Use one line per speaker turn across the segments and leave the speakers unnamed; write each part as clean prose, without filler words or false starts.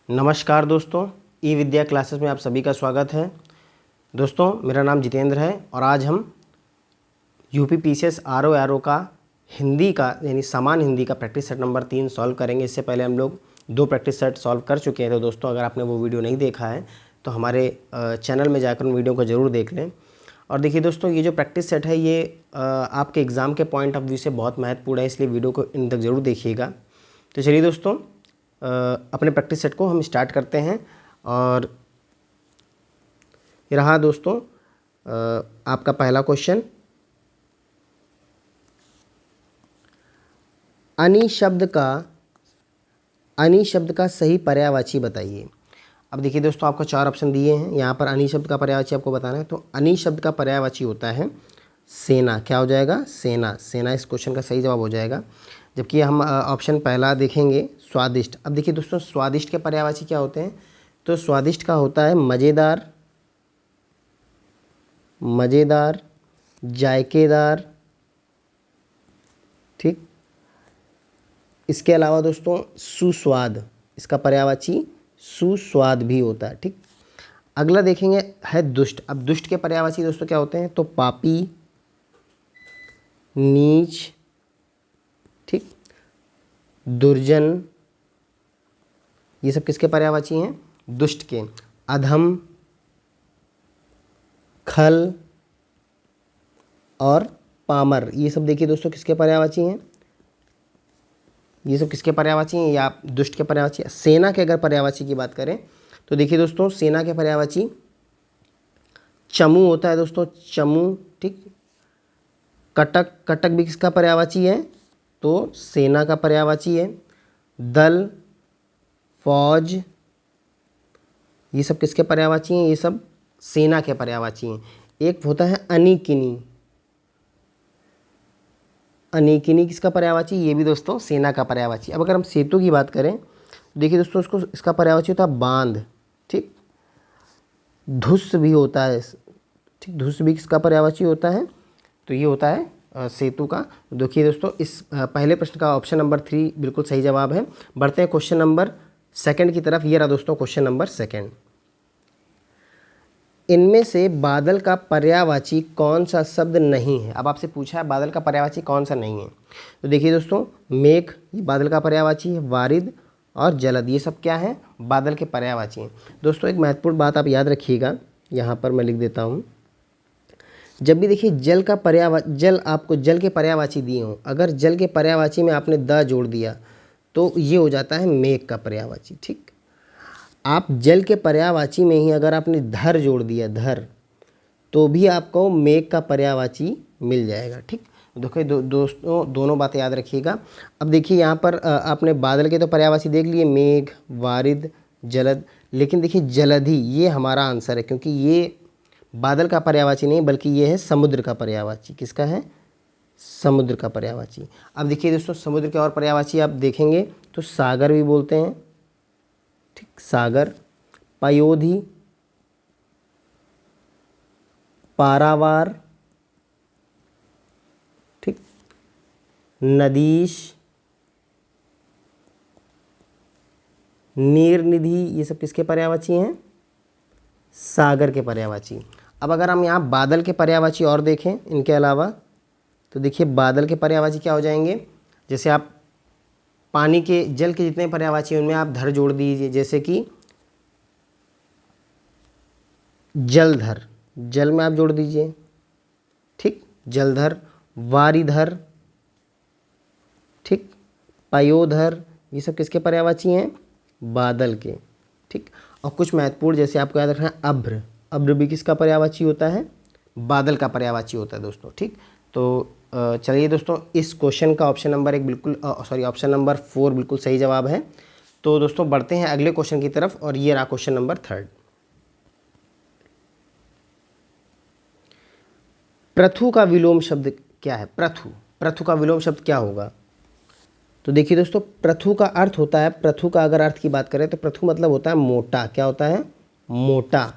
नमस्कार दोस्तों, ई विद्या क्लासेस में आप सभी का स्वागत है। दोस्तों मेरा नाम जितेंद्र है और आज हम यूपी पीसीएस आरओ का हिंदी का यानी समान हिंदी का प्रैक्टिस सेट नंबर 3 सॉल्व करेंगे। इससे पहले हम लोग 2 प्रैक्टिस सेट सॉल्व कर चुके हैं। तो दोस्तों अगर आपने वो वीडियो नहीं देखा है तो हमारे चैनल में जाकर उन वीडियो को ज़रूर देख लें। और देखिए दोस्तों, ये जो प्रैक्टिस सेट है ये आपके एग्ज़ाम के पॉइंट ऑफ व्यू से बहुत महत्वपूर्ण है, इसलिए वीडियो को इन तक ज़रूर देखिएगा। तो चलिए दोस्तों अपने प्रैक्टिस सेट को हम स्टार्ट करते हैं। और ये रहा दोस्तों आपका पहला क्वेश्चन। अनि शब्द का सही पर्यायवाची बताइए। अब देखिए दोस्तों, आपको 4 ऑप्शन दिए हैं। यहाँ पर अनि शब्द का पर्यायवाची आपको बताना है। तो अनि शब्द का पर्यायवाची होता है सेना। क्या हो जाएगा? सेना। सेना इस क्वेश्चन का सही जवाब हो जाएगा। जबकि हम ऑप्शन पहला देखेंगे स्वादिष्ट। अब देखिए दोस्तों, स्वादिष्ट के पर्यायवाची क्या होते हैं? तो स्वादिष्ट का होता है मज़ेदार, मज़ेदार, जायकेदार। ठीक, इसके अलावा दोस्तों सुस्वाद, इसका पर्यायवाची सुस्वाद भी होता है। ठीक, अगला देखेंगे है दुष्ट। अब दुष्ट के पर्यायवाची दोस्तों क्या होते हैं? तो पापी, नीच, ठीक, दुर्जन। ये सब किसके पर्यायवाची हैं? दुष्ट के। अधम, खल और पामर, ये सब देखिए दोस्तों किसके पर्यायवाची हैं? ये सब किसके पर्यायवाची हैं? या दुष्ट के पर्यायवाची। सेना के अगर पर्यायवाची की बात करें तो देखिए दोस्तों, सेना के पर्यायवाची चमू होता है दोस्तों, चमू। ठीक, कटक, कटक भी किसका पर्यायवाची है? तो सेना का पर्यायवाची है। दल, फौज, ये सब किसके पर्यायवाची हैं? ये सब सेना के पर्यायवाची हैं। एक होता है अनिकिनी। अनिकिनी किसका पर्यायवाची? ये भी दोस्तों सेना का पर्यायवाची। अब अगर हम सेतु की बात करें तो देखिए दोस्तों, इसको इसका पर्यायवाची होता है बांध। ठीक, धुस भी होता है। ठीक, धुस भी किसका पर्यायवाची होता है? तो ये होता है सेतु का। देखिए दोस्तों, इस पहले प्रश्न का ऑप्शन नंबर 3 बिल्कुल सही जवाब है। बढ़ते हैं क्वेश्चन नंबर 2 की तरफ। ये रहा दोस्तों क्वेश्चन नंबर 2। इनमें से बादल का पर्यायवाची कौन सा शब्द नहीं है? अब आपसे पूछा है बादल का पर्यायवाची कौन सा नहीं है। तो देखिए दोस्तों, मेघ ये बादल का पर्यायवाची है। वारिद और जलद ये सब क्या है? बादल के पर्यायवाची हैं। दोस्तों एक महत्वपूर्ण बात आप याद रखिएगा, यहाँ पर मैं लिख देता हूँ। जब भी देखिए जल आपको जल के पर्यायवाची दिए हों, अगर जल के पर्यायवाची में आपने द जोड़ दिया तो ये हो जाता है मेघ का पर्यायवाची। ठीक, आप जल के पर्यायवाची में ही अगर आपने धर जोड़ दिया, धर, तो भी आपको मेघ का पर्यायवाची मिल जाएगा। ठीक, देखिए दोस्तों दोनों बातें याद रखिएगा। अब देखिए यहाँ पर आपने बादल के तो पर्यायवाची देख लिए, मेघ, वारिद, जलद। लेकिन देखिए जलधि ये हमारा आंसर है, क्योंकि ये बादल का पर्यायवाची नहीं बल्कि ये है समुद्र का पर्यायवाची। किसका है? समुद्र का पर्यायवाची। अब देखिए दोस्तों, समुद्र के और पर्यायवाची आप देखेंगे तो सागर भी बोलते हैं। ठीक, सागर, पयोधी, पारावार, ठीक, नदीश, नीरनिधि, ये सब किसके पर्यायवाची हैं? सागर के पर्यायवाची। अब अगर हम यहाँ बादल के पर्यायवाची और देखें इनके अलावा, तो देखिए बादल के पर्यायवाची क्या हो जाएंगे? जैसे आप पानी के जल के जितने पर्यायवाची हैं उनमें आप धर जोड़ दीजिए। जैसे कि जलधर, जल में आप जोड़ दीजिए। ठीक, जलधर, वारिधर, ठीक, पयोधर, ये सब किसके पर्यायवाची हैं? बादल के। ठीक, और कुछ महत्वपूर्ण जैसे आपको याद रखना है अभ्र। अभ्र भी किसका पर्यायवाची होता है? बादल का पर्यायवाची होता है दोस्तों। ठीक, तो चलिए दोस्तों, इस क्वेश्चन का ऑप्शन नंबर 1 बिल्कुल ऑप्शन नंबर 4 बिल्कुल सही जवाब है। तो दोस्तों बढ़ते हैं अगले क्वेश्चन की तरफ, और ये रहा क्वेश्चन नंबर 3। प्रथु का विलोम शब्द क्या है? प्रथु, प्रथु का विलोम शब्द क्या होगा? तो देखिए दोस्तों, प्रथु का अर्थ होता है, प्रथु का अगर अर्थ की बात करें तो प्रथु मतलब होता है मोटा। क्या होता है? मोटा।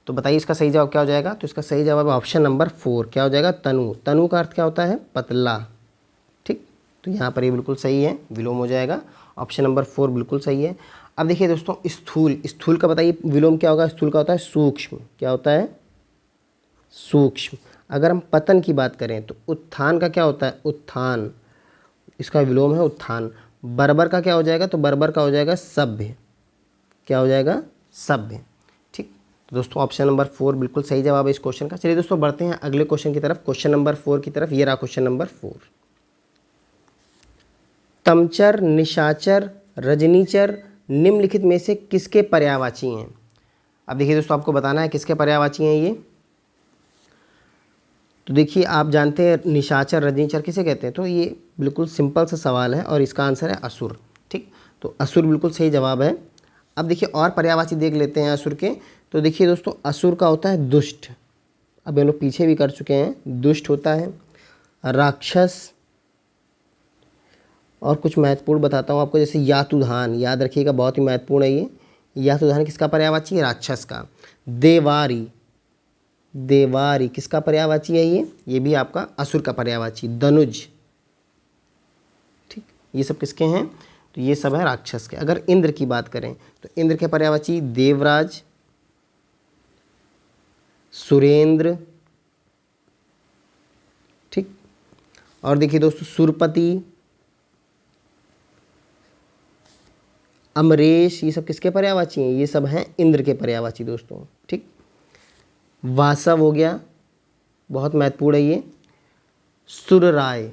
तो बताइए इसका सही जवाब क्या हो जाएगा? तो इसका सही जवाब है ऑप्शन नंबर 4। क्या हो जाएगा? तनु। तनु का अर्थ क्या होता है? पतला। ठीक, तो यहाँ पर ये बिल्कुल सही है, विलोम हो जाएगा। ऑप्शन नंबर 4 बिल्कुल सही है। अब देखिए दोस्तों, स्थूल, स्थूल का बताइए विलोम क्या होगा? स्थूल का होता है सूक्ष्म। क्या होता है? सूक्ष्म। अगर हम पतन की बात करें तो उत्थान का क्या होता है? उत्थान, इसका विलोम है उत्थान। बर्बर का क्या हो जाएगा? तो बर्बर का हो जाएगा सभ्य। क्या हो जाएगा? सभ्य। ठीक, तो दोस्तों ऑप्शन नंबर 4 बिल्कुल सही जवाब है इस क्वेश्चन का। चलिए दोस्तों बढ़ते हैं अगले क्वेश्चन की तरफ, क्वेश्चन नंबर 4 की तरफ। ये रहा क्वेश्चन नंबर 4। तमचर, निशाचर, रजनीचर निम्नलिखित में से किसके पर्यायवाची हैं? अब देखिए दोस्तों, आपको बताना है किसके पर्यायवाची हैं ये। तो देखिए, आप जानते हैं निशाचर रजनीचर किसे कहते हैं? तो ये बिल्कुल सिंपल सा सवाल है और इसका आंसर है असुर। ठीक, तो असुर बिल्कुल सही जवाब है। अब देखिए और पर्यायवाची देख लेते हैं असुर के। तो देखिए दोस्तों, असुर का होता है दुष्ट। अब ये लोग पीछे भी कर चुके हैं, दुष्ट होता है, राक्षस, और कुछ महत्वपूर्ण बताता हूँ आपको, जैसे यातुधान, याद रखिएगा बहुत ही महत्वपूर्ण है ये। यातुधान किसका पर्यायवाची है? राक्षस का। देवारी, देवारी किसका पर्यायवाची है? ये भी आपका असुर का पर्यायवाची। दनुज, ठीक, ये सब किसके हैं? तो ये सब है राक्षस के। अगर इंद्र की बात करें तो इंद्र के पर्यायवाची देवराज, सुरेंद्र, ठीक, और देखिए दोस्तों सुरपति, अमरेश, ये सब किसके पर्यायवाची हैं? ये सब हैं इंद्र के पर्यायवाची दोस्तों। ठीक, वासव हो गया, बहुत महत्वपूर्ण है ये। सुरराय,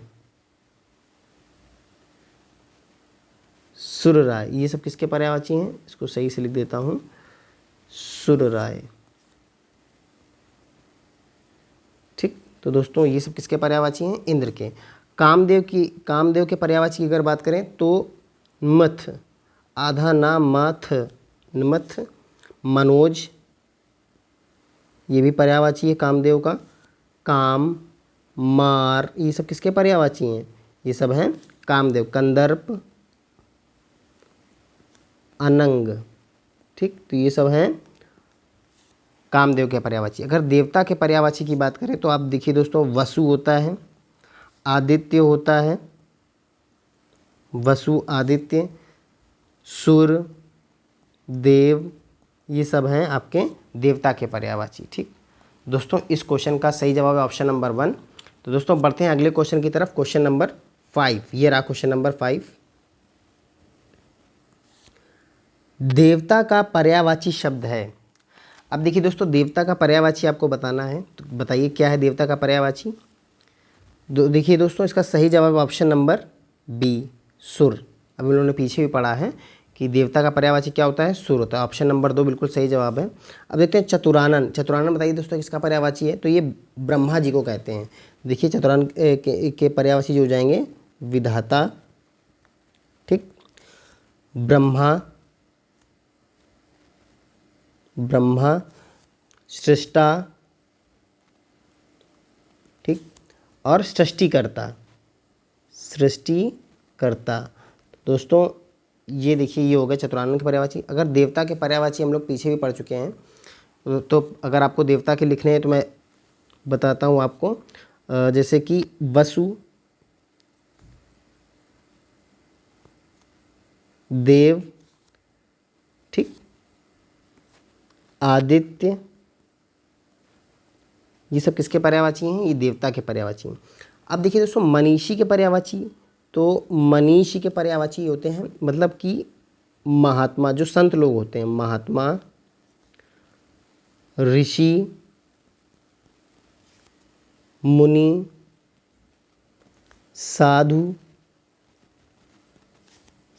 सुरराय, ये सब किसके पर्यायवाची हैं? इसको सही से लिख देता हूँ, सुरराय। ठीक, तो दोस्तों ये सब किसके पर्यायवाची हैं? इंद्र के। कामदेव की, कामदेव के पर्यायवाची की अगर बात करें तो मथ, आधा नाम माथ, नमथ, मनोज, ये भी पर्यायवाची है कामदेव का। काम, मार, ये सब किसके पर्यायवाची हैं? ये सब हैं कामदेव। कंदर्प, अनंग, ठीक, तो ये सब हैं कामदेव के पर्यायवाची। अगर देवता के पर्यायवाची की बात करें तो आप देखिए दोस्तों, वसु होता है, आदित्य होता है, वसु, आदित्य, सुर, देव, ये सब हैं आपके देवता के पर्यायवाची। ठीक दोस्तों, इस क्वेश्चन का सही जवाब है ऑप्शन नंबर 1। तो दोस्तों बढ़ते हैं अगले क्वेश्चन की तरफ, क्वेश्चन नंबर 5। ये रहा क्वेश्चन नंबर 5। देवता का पर्यायवाची शब्द है। अब देखिए दोस्तों, देवता का पर्यायवाची आपको बताना है, तो बताइए क्या है देवता का पर्यायवाची। देखिए दोस्तों, इसका सही जवाब ऑप्शन नंबर बी, सुर। अब इन लोगों ने पीछे भी पढ़ा है कि देवता का पर्यायवाची क्या होता है? सुर होता है। ऑप्शन नंबर 2 बिल्कुल सही जवाब है। अब देखते हैं चतुरानन। चतुरानन बताइए दोस्तों किसका पर्यायवाची है? तो ये ब्रह्मा जी को कहते हैं। देखिए चतुरानन के पर्यायवाची जो हो जाएंगे, विधाता, ठीक, ब्रह्मा, ब्रह्मा, सृष्टा, ठीक, और सृष्टिकर्ता, सृष्टिकर्ता। दोस्तों ये देखिए, ये हो गया चतुरानन के पर्यायवाची। अगर देवता के पर्यायवाची हम लोग पीछे भी पढ़ चुके हैं, तो अगर आपको देवता के लिखने हैं तो मैं बताता हूँ आपको। जैसे कि वसु, देव, ठीक, आदित्य, ये सब किसके पर्यायवाची हैं? ये देवता के पर्यायवाची हैं। अब देखिए दोस्तों, मनीषी के पर्यायवाची, तो मनीषी के पर्यायवाची होते हैं मतलब कि महात्मा, जो संत लोग होते हैं, महात्मा, ऋषि, मुनि, साधु,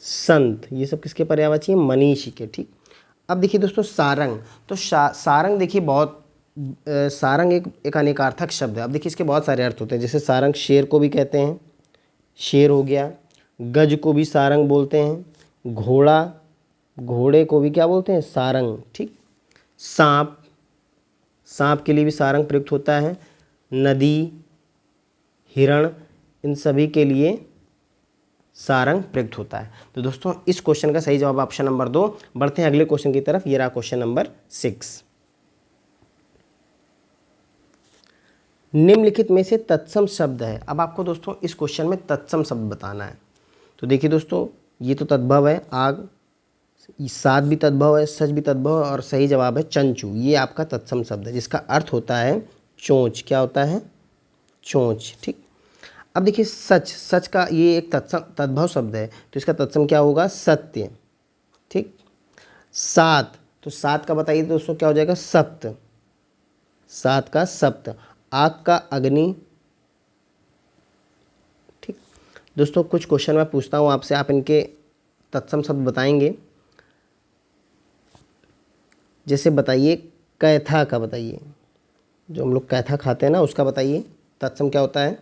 संत, ये सब किसके पर्यायवाची हैं? मनीषी के। ठीक, अब देखिए दोस्तों सारंग। तो सारंग देखिए बहुत सारंग एक अनेकार्थक शब्द है। अब देखिए इसके बहुत सारे अर्थ होते हैं। जैसे सारंग शेर को भी कहते हैं, शेर हो गया। गज को भी सारंग बोलते हैं। घोड़ा, घोड़े को भी क्या बोलते हैं? सारंग। ठीक, सांप, सांप के लिए भी सारंग प्रयुक्त होता है। नदी, हिरण, इन सभी के लिए सारंग प्रयुक्त होता है। तो दोस्तों इस क्वेश्चन का सही जवाब ऑप्शन नंबर 2। बढ़ते हैं अगले क्वेश्चन की तरफ। ये रहा क्वेश्चन नंबर 6। निम्नलिखित में से तत्सम शब्द है। अब आपको दोस्तों इस क्वेश्चन में तत्सम शब्द बताना है। तो देखिए दोस्तों, ये तो तद्भव है आग, सात भी तद्भव है, सच भी तद्भव है और सही जवाब है चंचू। ये आपका तत्सम शब्द है जिसका अर्थ होता है चोंच। क्या होता है? चोंच। ठीक। अब देखिए सच, सच का ये एक तद्भव शब्द है तो इसका तत्सम क्या होगा? सत्य। ठीक। सात, तो सात का बताइए दोस्तों क्या हो जाएगा? सप्त। सात का सप्त। आग का अग्नि। ठीक। दोस्तों कुछ क्वेश्चन मैं पूछता हूँ आपसे, आप इनके तत्सम शब्द बताएंगे। जैसे बताइए कैथा का बताइए, जो हम लोग कैथा खाते हैं ना उसका बताइए तत्सम क्या होता है?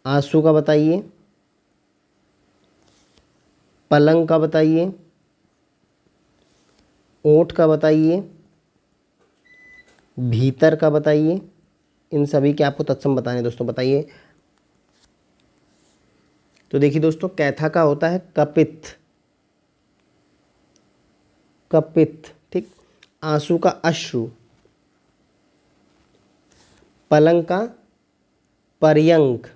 आंसू का बताइए, पलंग का बताइए, ओठ का बताइए, भीतर का बताइए। इन सभी के आपको तत्सम बताने दोस्तों, बताइए। तो देखिए दोस्तों कैथा का होता है कपित। कपित। ठीक। आंसू का अश्रु। पलंग का पर्यंक।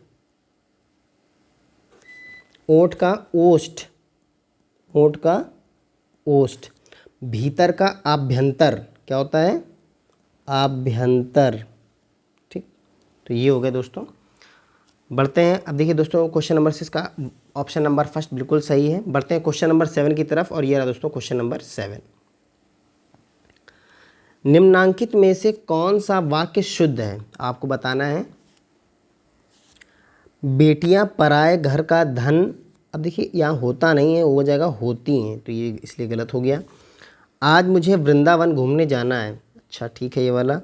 ओठ का ओष्ठ। ओठ का ओष्ठ। भीतर का आभ्यंतर। क्या होता है? आभ्यंतर। ठीक। तो ये हो गया दोस्तों। बढ़ते हैं। अब देखिए दोस्तों क्वेश्चन नंबर 6 का ऑप्शन नंबर फर्स्ट बिल्कुल सही है। बढ़ते हैं क्वेश्चन नंबर 7 की तरफ और ये रहा दोस्तों क्वेश्चन नंबर 7। निम्नांकित में से कौन सा वाक्य शुद्ध है? आपको बताना है। बेटियां पराए घर का धन। अब देखिए यहाँ होता नहीं है, हो जाएगा होती हैं, तो ये इसलिए गलत हो गया। आज मुझे वृंदावन घूमने जाना है। अच्छा ठीक है ये वाला।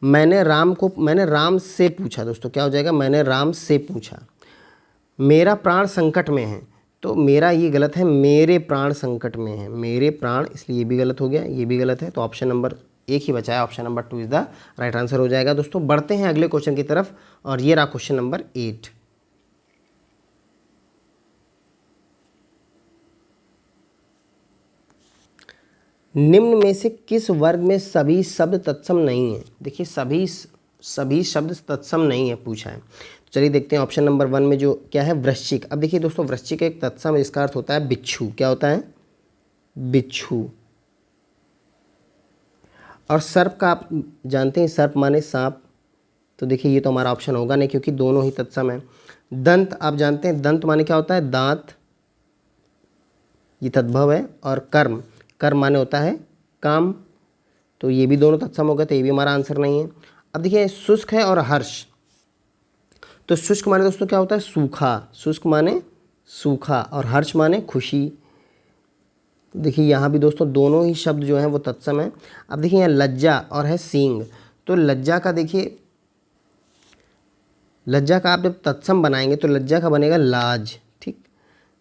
मैंने राम से पूछा। दोस्तों क्या हो जाएगा? मैंने राम से पूछा। मेरा प्राण संकट में है, तो मेरा ये गलत है, मेरे प्राण संकट में है। मेरे प्राण, इसलिए ये भी गलत हो गया, ये भी गलत है। तो ऑप्शन नंबर एक ही बचा है, option number 2 is the right answer हो जाएगा। दोस्तों बढ़ते हैं अगले क्वेश्चन की तरफ और ये रहा क्वेश्चन नंबर 8। निम्न में से किस वर्ग में सभी शब्द तत्सम नहीं है? देखिए सभी शब्द तत्सम नहीं है पूछा है। तो चलिए देखते हैं ऑप्शन नंबर 1 में जो क्या है, वृश्चिक। अब देखिए दोस्तों वृश्चिक एक तत्सम, इसका अर्थ होता है बिच्छू। क्या होता है? बिच्छू। और सर्प का आप जानते हैं, सर्प माने सांप। तो देखिए ये तो हमारा ऑप्शन होगा नहीं क्योंकि दोनों ही तत्सम है। दंत आप जानते हैं, दंत माने क्या होता है? दांत, ये तद्भव है। और कर्म, कर्म माने होता है काम। तो ये भी दोनों तत्सम हो गए, तो ये भी हमारा आंसर नहीं है। अब देखिए शुष्क है और हर्ष। तो शुष्क माने दोस्तों क्या होता है? सूखा। शुष्क माने सूखा और हर्ष माने खुशी। देखिए यहाँ भी दोस्तों दोनों ही शब्द जो हैं वो तत्सम है। अब देखिए यहाँ लज्जा और है सींग। तो लज्जा का देखिए, लज्जा का आप जब तत्सम बनाएंगे तो लज्जा का बनेगा लाज। ठीक।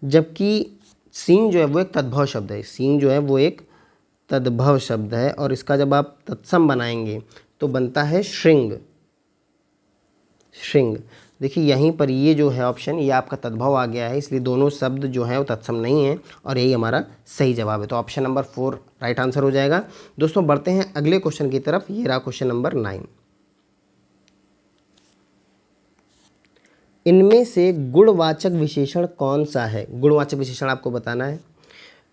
जबकि सींग जो है वो एक तद्भव शब्द है। सींग जो है वो एक तद्भव शब्द है और इसका जब आप तत्सम बनाएंगे तो बनता है श्रृंग। श्रृंग। देखिए यहीं पर ये जो है ऑप्शन, ये आपका तद्भव आ गया है, इसलिए दोनों शब्द जो हैं वो तत्सम नहीं है और यही हमारा सही जवाब है। तो ऑप्शन नंबर 4 राइट आंसर हो जाएगा। दोस्तों बढ़ते हैं अगले क्वेश्चन की तरफ। ये रहा क्वेश्चन नंबर 9। इनमें से गुणवाचक विशेषण कौन सा है? गुणवाचक विशेषण आपको बताना है।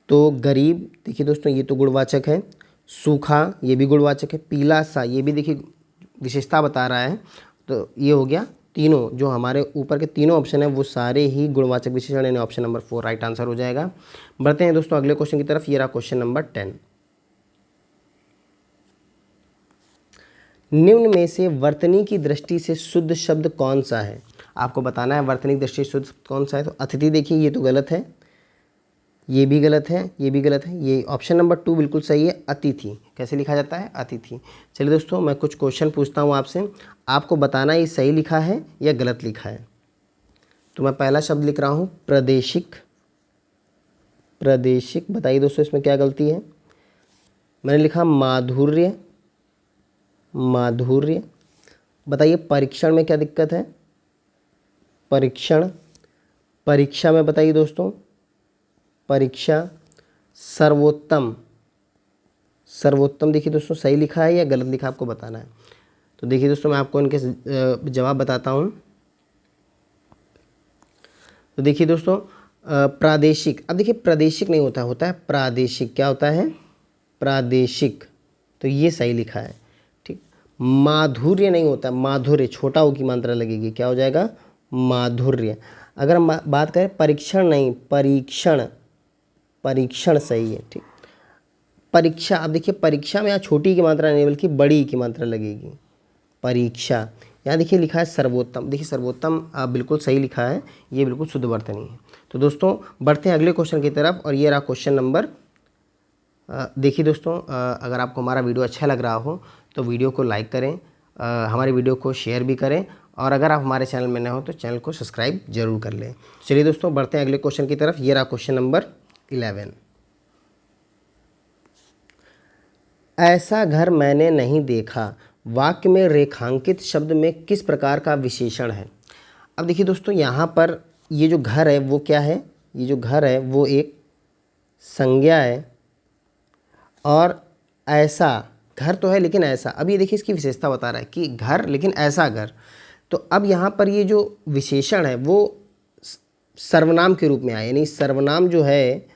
तो गरीब, देखिए दोस्तों ये तो गुणवाचक है। सूखा, ये भी गुणवाचक है। पीला सा, ये भी देखिए विशेषता बता रहा है। तो ये हो गया तीनों, जो हमारे ऊपर के तीनों ऑप्शन हैं वो सारे ही गुणवाचक विशेषण, यानी ऑप्शन नंबर 4 राइट आंसर हो जाएगा। बढ़ते हैं दोस्तों अगले क्वेश्चन की तरफ। ये रहा क्वेश्चन नंबर 10। निम्न में से वर्तनी की दृष्टि से शुद्ध शब्द कौन सा है? आपको बताना है वर्तनी की दृष्टि से शुद्ध कौन सा है। तो अतिथि, देखिए ये तो गलत है, ये भी गलत है, ये भी गलत है। ये ऑप्शन नंबर 2 बिल्कुल सही है, अतिथि। कैसे लिखा जाता है? अतिथि। चलिए दोस्तों मैं कुछ क्वेश्चन पूछता हूँ आपसे, आपको बताना ये सही लिखा है या गलत लिखा है। तो मैं पहला शब्द लिख रहा हूँ प्रादेशिक। प्रादेशिक, बताइए दोस्तों इसमें क्या गलती है। मैंने लिखा माधुर्य। माधुर्य। बताइए परीक्षण में क्या दिक्कत है? परीक्षण। परीक्षा में बताइए दोस्तों, परीक्षा। सर्वोत्तम। सर्वोत्तम देखिए दोस्तों सही लिखा है या गलत लिखा, आपको बताना है। तो देखिए दोस्तों मैं आपको इनके जवाब बताता हूँ। तो देखिए दोस्तों प्रादेशिक, अब देखिए प्रादेशिक नहीं होता, होता है प्रादेशिक। क्या होता है? प्रादेशिक। तो ये सही लिखा है, ठीक। माधुर्य नहीं होता, माधुर्य, छोटा ओ की मात्रा लगेगी, क्या हो जाएगा? माधुर्य। अगर हम बात करें परीक्षण, नहीं, परीक्षण, परीक्षण सही है, ठीक। परीक्षा, अब देखिए परीक्षा में यहाँ छोटी की मात्रा नहीं बल्कि बड़ी की मात्रा लगेगी, परीक्षा। यहाँ देखिए लिखा है सर्वोत्तम, देखिए सर्वोत्तम बिल्कुल सही लिखा है, ये बिल्कुल शुद्ध वर्तनी है। तो दोस्तों बढ़ते हैं अगले क्वेश्चन की तरफ, और ये रहा क्वेश्चन नंबर। देखिए दोस्तों, अगर आपको हमारा वीडियो अच्छा लग रहा हो तो वीडियो को लाइक करें, हमारे वीडियो को शेयर भी करें, और अगर आप हमारे चैनल में नए हो तो चैनल को सब्सक्राइब जरूर कर लें। चलिए दोस्तों बढ़ते हैं अगले क्वेश्चन की तरफ, ये रहा क्वेश्चन नंबर 11। ऐसा घर मैंने नहीं देखा, वाक्य में रेखांकित शब्द में किस प्रकार का विशेषण है? अब देखिए दोस्तों, यहाँ पर ये जो घर है वो क्या है? ये जो घर है वो एक संज्ञा है, और ऐसा, घर तो है लेकिन ऐसा। अब ये देखिए इसकी विशेषता बता रहा है कि घर लेकिन ऐसा घर। तो अब यहाँ पर ये जो विशेषण है वो सर्वनाम के रूप में आया, यानी सर्वनाम जो है,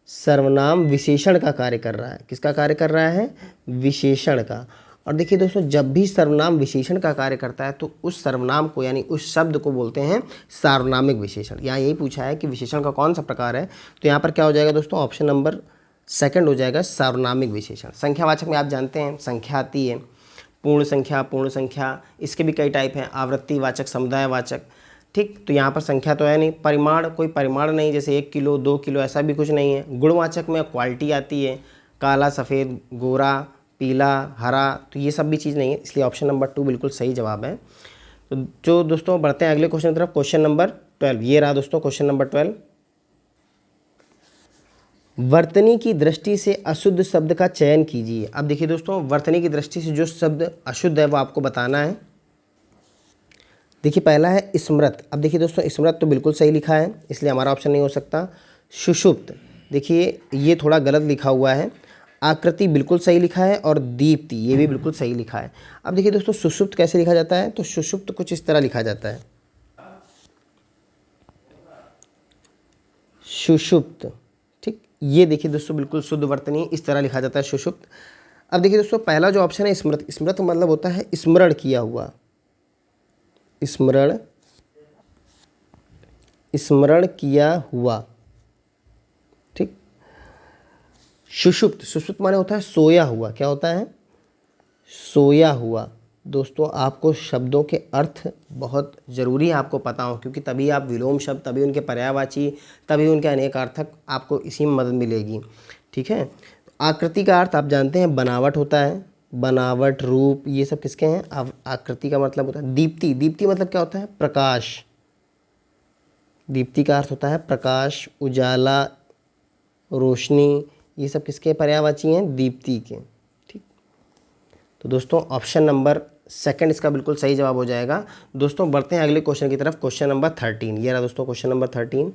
सर्वनाम विशेषण का कार्य कर रहा है। किसका कार्य कर रहा है? विशेषण का। और देखिए दोस्तों, जब भी सर्वनाम विशेषण का कार्य करता है तो उस सर्वनाम को, यानी उस शब्द को बोलते हैं सार्वनामिक विशेषण। यहाँ यही पूछा है कि विशेषण का कौन सा प्रकार है, तो यहाँ पर क्या हो जाएगा दोस्तों? ऑप्शन नंबर सेकंड हो जाएगा, सार्वनामिक विशेषण। संख्यावाचक में आप जानते हैं संख्या आती है, पूर्ण संख्या, इसके भी कई टाइप हैं, आवृत्तिवाचक, समुदायवाचक, ठीक। तो यहाँ पर संख्या तो है नहीं, परिमाण, कोई परिमाण नहीं, जैसे 1 किलो 2 किलो ऐसा भी कुछ नहीं है। गुणवाचक में क्वालिटी आती है, काला, सफ़ेद, गोरा, पीला, हरा, तो ये सब भी चीज़ नहीं है, इसलिए ऑप्शन नंबर 2 बिल्कुल सही जवाब है। तो जो दोस्तों बढ़ते हैं अगले क्वेश्चन की तरफ, क्वेश्चन नंबर 12, ये रहा दोस्तों क्वेश्चन नंबर 12। वर्तनी की दृष्टि से अशुद्ध शब्द का चयन कीजिए। अब देखिए दोस्तों, वर्तनी की दृष्टि से जो शब्द अशुद्ध है वो आपको बताना है। देखिए पहला है स्मृत। अब देखिए दोस्तों, स्मृत तो बिल्कुल सही लिखा है, इसलिए हमारा ऑप्शन नहीं हो सकता। सुषुप्त, देखिए ये थोड़ा गलत लिखा हुआ है। आकृति बिल्कुल सही लिखा है, और दीप्ति ये भी बिल्कुल सही लिखा है। अब देखिए दोस्तों, सुषुप्त कैसे लिखा जाता है? तो सुषुप्त कुछ इस तरह लिखा जाता है, सुषुप्त, ठीक। ये देखिए दोस्तों बिल्कुल शुद्ध वर्तनी, इस तरह लिखा जाता है सुषुप्त। अब देखिए दोस्तों, पहला जो ऑप्शन है स्मृत, स्मृत मतलब होता है स्मरण किया हुआ, स्मरण, स्मरण किया हुआ, ठीक। सुषुप्त, सुषुप्त माने होता है सोया हुआ, क्या होता है? सोया हुआ। दोस्तों आपको शब्दों के अर्थ बहुत ज़रूरी है आपको पता हो, क्योंकि तभी आप विलोम शब्द, तभी उनके पर्यायवाची, तभी उनके अनेकार्थक आपको इसी में मदद मिलेगी, ठीक है। आकृति का अर्थ आप जानते हैं बनावट होता है, बनावट, रूप, ये सब किसके हैं? आकृति का मतलब होता है दीप्ति, दीप्ति मतलब क्या होता है? प्रकाश, दीप्ति का अर्थ होता है प्रकाश, उजाला, रोशनी, ये सब किसके पर्यायवाची हैं? दीप्ति के, ठीक। तो दोस्तों ऑप्शन नंबर सेकंड इसका बिल्कुल सही जवाब हो जाएगा। दोस्तों बढ़ते हैं अगले क्वेश्चन की तरफ, क्वेश्चन नंबर 13, ये रहा दोस्तों क्वेश्चन नंबर 13।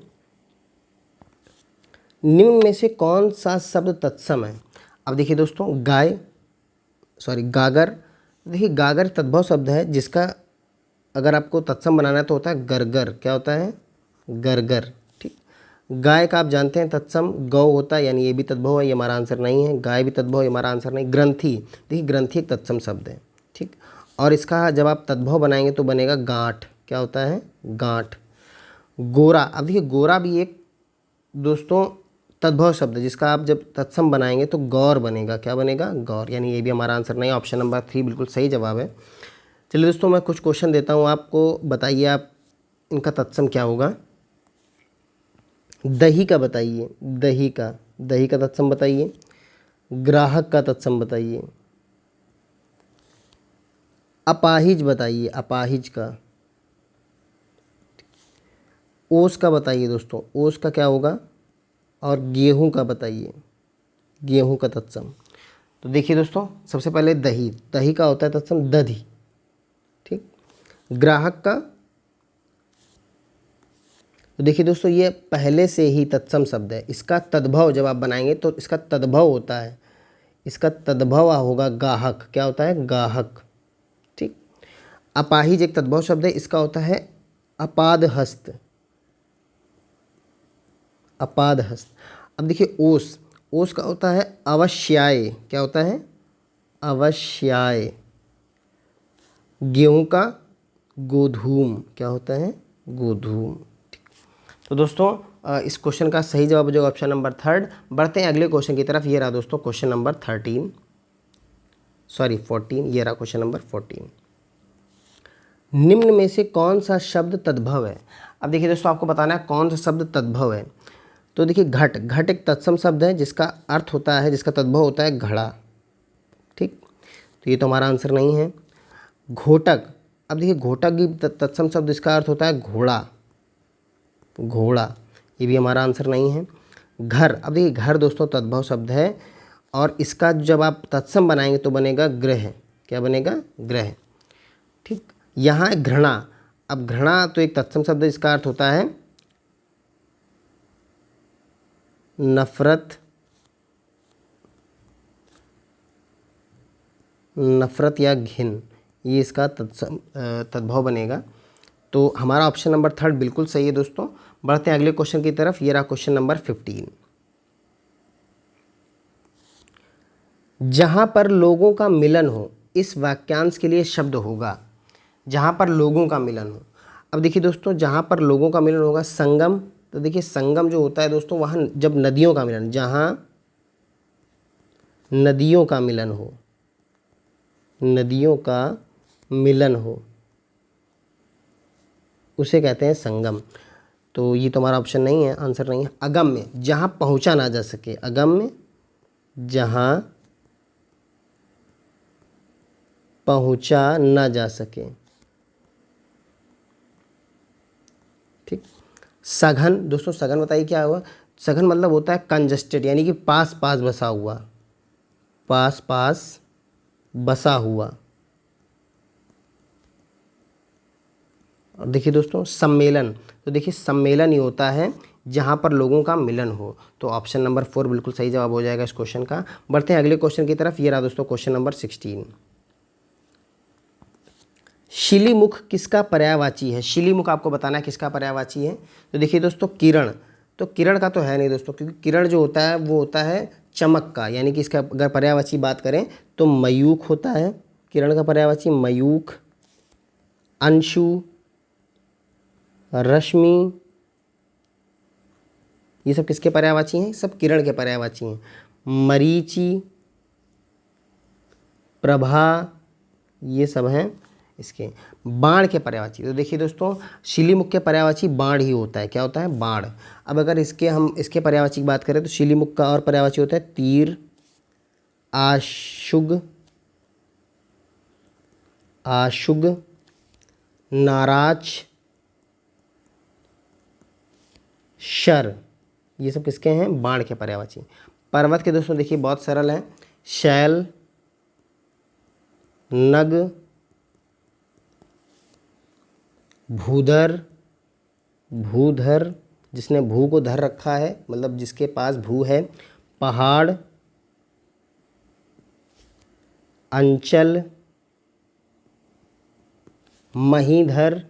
निम्न में से कौन सा शब्द तत्सम है? अब देखिए दोस्तों, गागर, देखिए गागर तद्भव शब्द है, जिसका अगर आपको तत्सम बनाना है तो होता है गरगर, क्या होता है? गरगर, ठीक। गाय का आप जानते हैं तत्सम गौ होता है, यानी ये भी तद्भव है, ये हमारा आंसर नहीं है। गाय भी तद्भव, ये हमारा आंसर नहीं। ग्रंथि, देखिए ग्रंथि एक तत्सम शब्द है, ठीक। और इसका जब आप तद्भव बनाएंगे तो बनेगा गांठ, क्या होता है? गांठ। गोरा, अब देखिए गोरा भी एक दोस्तों तद्भव शब्द है, जिसका आप जब तत्सम बनाएंगे तो गौर बनेगा, क्या बनेगा? गौर, यानी ये भी हमारा आंसर नहीं, ऑप्शन नंबर 3 बिल्कुल सही जवाब है। चलिए दोस्तों, मैं कुछ क्वेश्चन देता हूँ आपको, बताइए आप इनका तत्सम क्या होगा। दही का बताइए, दही का तत्सम बताइए। ग्राहक का तत्सम बताइए। अपाहिज बताइए, अपाहिज का। ओस का बताइए दोस्तों, ओस का क्या होगा? और गेहूं का बताइए, गेहूं का तत्सम। तो देखिए दोस्तों, सबसे पहले दही, दही का होता है तत्सम दधि, ठीक। ग्राहक का, तो देखिए दोस्तों ये पहले से ही तत्सम शब्द है, इसका तद्भव जब आप बनाएंगे तो इसका तद्भव होता है, इसका तद्भव होगा गाहक, क्या होता है? गाहक, ठीक। अपाहिज एक तद्भव शब्द है, इसका होता है अपादहस्त, अपादहस्त। अब देखिए ओस, ओस का होता है अवश्याय, क्या होता है? अवश्याय। गेहूं का गोधूम, क्या होता है? गोधूम। तो दोस्तों इस क्वेश्चन का सही जवाब हो जाएगा ऑप्शन नंबर थर्ड। बढ़ते हैं अगले क्वेश्चन की तरफ। ये रहा दोस्तों क्वेश्चन नंबर 14, ये रहा क्वेश्चन नंबर 14। निम्न में से कौन सा शब्द तद्भव है? अब देखिए दोस्तों आपको बताना है कौन सा शब्द तद्भव है। तो देखिए घट, घट एक तत्सम शब्द है जिसका अर्थ होता है, जिसका तद्भव होता है घड़ा। ठीक, तो ये तो हमारा आंसर नहीं है। घोटक, अब देखिए घोटक भी तत्सम शब्द, इसका अर्थ होता है घोड़ा, घोड़ा, ये भी हमारा आंसर नहीं है। घर, अब देखिए घर दोस्तों तद्भव शब्द है और इसका जब आप तत्सम बनाएंगे तो बनेगा ग्रह, क्या बनेगा? ग्रह। ठीक, यहाँ घृणा, अब घृणा तो एक तत्सम शब्द है, इसका अर्थ होता है नफरत, नफरत या घिन, ये इसका तद्भव बनेगा। तो हमारा ऑप्शन नंबर थर्ड बिल्कुल सही है दोस्तों। बढ़ते हैं अगले क्वेश्चन की तरफ। ये रहा क्वेश्चन नंबर 15। जहां पर लोगों का मिलन हो, इस वाक्यांश के लिए शब्द होगा। जहां पर लोगों का मिलन हो, अब देखिए दोस्तों जहां पर लोगों का मिलन होगा संगम। तो देखिए संगम जो होता है दोस्तों वहां जब नदियों का मिलन, जहां नदियों का मिलन हो, नदियों का मिलन हो उसे कहते हैं संगम। तो ये तो हमारा ऑप्शन नहीं है, आंसर नहीं है। अगम्य, जहाँ पहुँचा ना जा सके, अगम्य जहाँ पहुँचा ना जा सके। ठीक, सघन, दोस्तों सघन बताइए क्या हुआ? सघन मतलब होता है कंजस्टेड, यानी कि पास पास बसा हुआ, पास पास बसा हुआ। और देखिए दोस्तों सम्मेलन, तो देखिए सम्मेलन ही होता है जहाँ पर लोगों का मिलन हो। तो ऑप्शन नंबर 4 बिल्कुल सही जवाब हो जाएगा इस क्वेश्चन का। बढ़ते हैं अगले क्वेश्चन की तरफ। ये रहा दोस्तों क्वेश्चन नंबर 16। शिलीमुख किसका पर्यायवाची है? शिलीमुख आपको बताना है किसका पर्यायवाची है। तो देखिए दोस्तों किरण, तो किरण का तो है नहीं दोस्तों, क्योंकि किरण जो होता है वो होता है चमक का, यानी कि इसका अगर पर्यायवाची बात करें तो मयूख होता है। किरण का पर्यायवाची मयूख। अंशु, रश्मि, ये सब किसके पर्यायवाची हैं? सब किरण के पर्यायवाची हैं। मरीचि, प्रभा, ये सब हैं इसके। बाण के पर्यायवाची, तो देखिए दोस्तों शिलीमुख के पर्यायवाची बाण ही होता है, क्या होता है? बाण। अब अगर हम इसके पर्यायवाची की बात करें तो शिलीमुख का और पर्यायवाची होता है तीर, आशुग, आशुग, नाराज, शर, ये सब किसके हैं? बाण के पर्यायवाची। पर्वत के दोस्तों देखिए बहुत सरल है। शैल, नग, भूधर, भूधर जिसने भू को धर रखा है, मतलब जिसके पास भू है। पहाड़, अंचल, महीधर।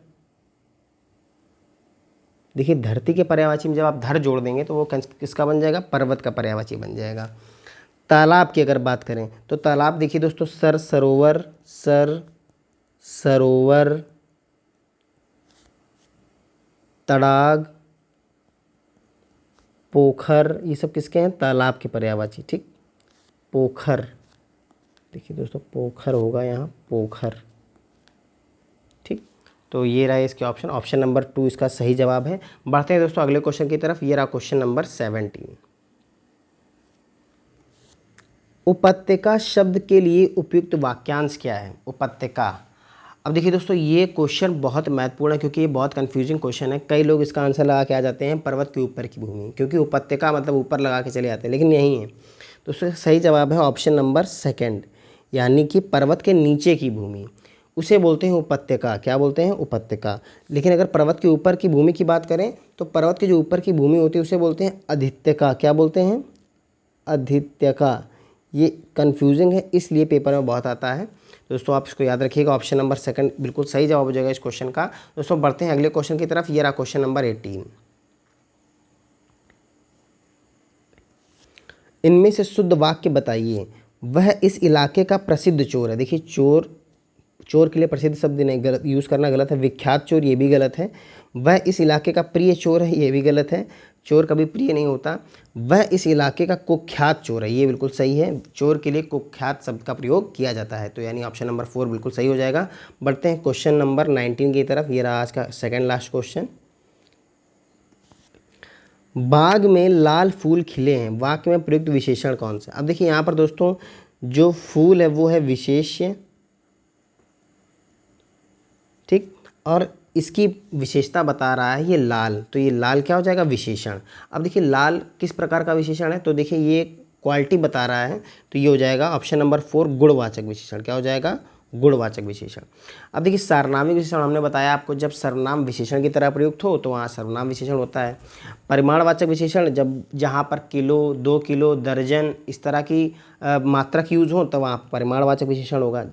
देखिए धरती के पर्यायवाची में जब आप धर जोड़ देंगे तो वो किसका बन जाएगा? पर्वत का पर्यायवाची बन जाएगा। तालाब की अगर बात करें तो तालाब देखिए दोस्तों सर, सरोवर, सर, सरोवर, तड़ाग, पोखर, ये सब किसके हैं? तालाब के पर्यायवाची। ठीक, पोखर, देखिए दोस्तों पोखर होगा यहाँ, पोखर। ठीक, तो ये रहा इसके ऑप्शन। ऑप्शन नंबर 2 इसका सही जवाब है। बढ़ते हैं दोस्तों अगले क्वेश्चन की तरफ। ये रहा क्वेश्चन नंबर 17। उपत्यका शब्द के लिए उपयुक्त वाक्यांश क्या है? उपत्यका, अब देखिए दोस्तों ये क्वेश्चन बहुत महत्वपूर्ण है क्योंकि ये बहुत कंफ्यूजिंग क्वेश्चन है। कई लोग इसका आंसर लगा के आ जाते हैं पर्वत के ऊपर की भूमि, क्योंकि उपत्यका मतलब ऊपर लगा के चले जाते हैं, लेकिन यही है। तो उसका सही जवाब है ऑप्शन नंबर 2, यानी कि पर्वत के नीचे की भूमि उसे बोलते हैं उपत्यका। क्या बोलते हैं? उपत्यका। लेकिन अगर पर्वत के ऊपर की भूमि की बात करें तो पर्वत के जो ऊपर की भूमि होती है उसे बोलते हैं अधित्यका। क्या बोलते हैं? अधित्यका। ये कन्फ्यूजिंग है, इसलिए पेपर में बहुत आता है। दोस्तों आप इसको याद रखिएगा। ऑप्शन नंबर 2 बिल्कुल सही जवाब हो जाएगा इस क्वेश्चन का। दोस्तों बढ़ते हैं अगले क्वेश्चन की तरफ। ये रहा क्वेश्चन नंबर 18। इनमें से शुद्ध वाक्य बताइए। वह इस इलाके का प्रसिद्ध चोर है। देखिए चोर, चोर के लिए प्रसिद्ध शब्द नहीं, गलत यूज़ करना गलत है। विख्यात चोर ये भी गलत है। वह इस इलाके का प्रिय चोर है ये भी गलत है। चोर कभी प्रिय नहीं होता। वह इस इलाके का कुख्यात चोर है ये बिल्कुल सही है। चोर के लिए कुख्यात शब्द का प्रयोग किया जाता है, तो यानी ऑप्शन नंबर 4 बिल्कुल सही हो जाएगा। बढ़ते हैं क्वेश्चन नंबर 19 की तरफ। ये रहा आज का सेकेंड लास्ट क्वेश्चन। बाग में लाल फूल खिले हैं, वाक्य में प्रयुक्त विशेषण कौन सा। अब देखिए यहाँ पर दोस्तों जो फूल है वो है विशेष्य, ठीक, और इसकी विशेषता बता रहा है ये लाल, तो ये लाल क्या हो जाएगा, विशेषण। अब देखिए लाल किस प्रकार का विशेषण है, तो देखिए ये क्वालिटी बता रहा है, तो ये हो जाएगा ऑप्शन नंबर 4 गुणवाचक विशेषण। क्या हो जाएगा, गुणवाचक विशेषण। अब देखिए सार्वनामिक विशेषण हमने बताया आपको, जब सर्वनाम विशेषण की तरह प्रयुक्त हो तो वहाँ सर्वनाम विशेषण होता है। परिमाणवाचक विशेषण जब जहाँ पर किलो, 2 किलो, दर्जन इस तरह की मात्रक यूज हो तो वहाँ परिमाणवाचक विशेषण होगा।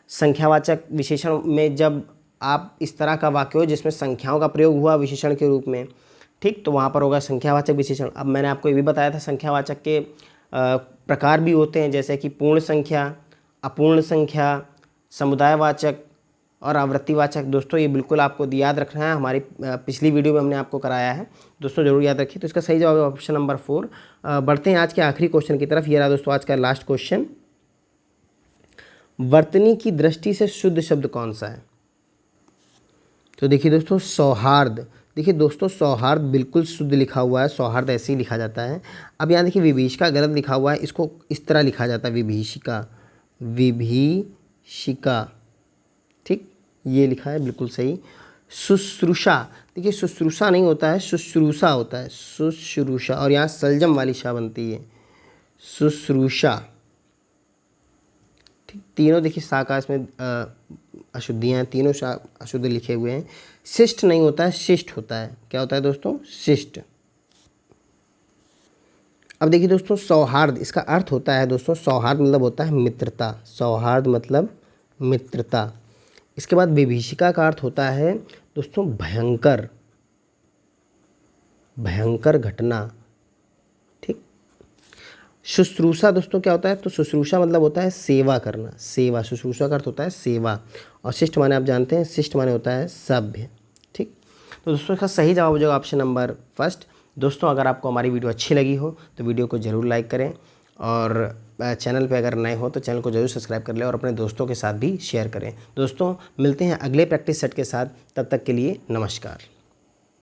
संख्यावाचक विशेषण में जब आप इस तरह का वाक्य हो जिसमें संख्याओं का प्रयोग हुआ विशेषण के रूप में, ठीक, तो वहाँ पर होगा संख्यावाचक विशेषण। अब मैंने आपको ये भी बताया था संख्यावाचक के प्रकार भी होते हैं, जैसे कि पूर्ण संख्या, अपूर्ण संख्या, समुदायवाचक और आवृत्तिवाचक। दोस्तों ये बिल्कुल आपको याद रखना है, हमारी पिछली वीडियो में हमने आपको कराया है, दोस्तों जरूर याद रखिए। तो इसका सही जवाब है ऑप्शन नंबर 4। बढ़ते हैं आज के आखिरी क्वेश्चन की तरफ। ये रहा दोस्तों आज का लास्ट क्वेश्चन। वर्तनी की दृष्टि से शुद्ध शब्द कौन सा है। तो देखिए दोस्तों सौहार्द। देखिए दोस्तों सौहार्द बिल्कुल शुद्ध लिखा हुआ है, सौहार्द ऐसे ही लिखा जाता है। अब यहाँ देखिए विभीषिका गलत लिखा हुआ है, इसको इस तरह लिखा जाता है विभीषिका, विभीषिका, ठीक, ये लिखा है बिल्कुल सही। शुश्रूषा, देखिए शुश्रूषा नहीं होता है, शुश्रूषा होता है, शुश्रूषा, और यहाँ सलजम वाली शा बनती है, शुश्रूषा, ठीक। तीनों देखिए सा का इसमें अशुद्धियाँ हैं, तीनों शा अशुद्ध लिखे हुए हैं। शिष्ट नहीं होता है, शिष्ट होता है। क्या होता है दोस्तों, शिष्ट। अब देखिए दोस्तों सौहार्द, इसका अर्थ होता है दोस्तों, सौहार्द मतलब होता है मित्रता, सौहार्द मतलब मित्रता। इसके बाद विभीषिका का अर्थ होता है दोस्तों भयंकर, भयंकर घटना, ठीक। शुश्रूषा दोस्तों क्या होता है, तो शुश्रूषा मतलब होता है सेवा करना, सेवा, शुश्रूषा का अर्थ होता है सेवा। और शिष्ट माने आप जानते हैं, शिष्ट माने होता है सभ्य, ठीक। तो दोस्तों इसका सही जवाब हो जाएगा ऑप्शन नंबर 1। दोस्तों अगर आपको हमारी वीडियो अच्छी लगी हो तो वीडियो को ज़रूर लाइक करें, और चैनल पे अगर नए हो तो चैनल को ज़रूर सब्सक्राइब कर लें, और अपने दोस्तों के साथ भी शेयर करें। दोस्तों मिलते हैं अगले प्रैक्टिस सेट के साथ, तब तक के लिए नमस्कार।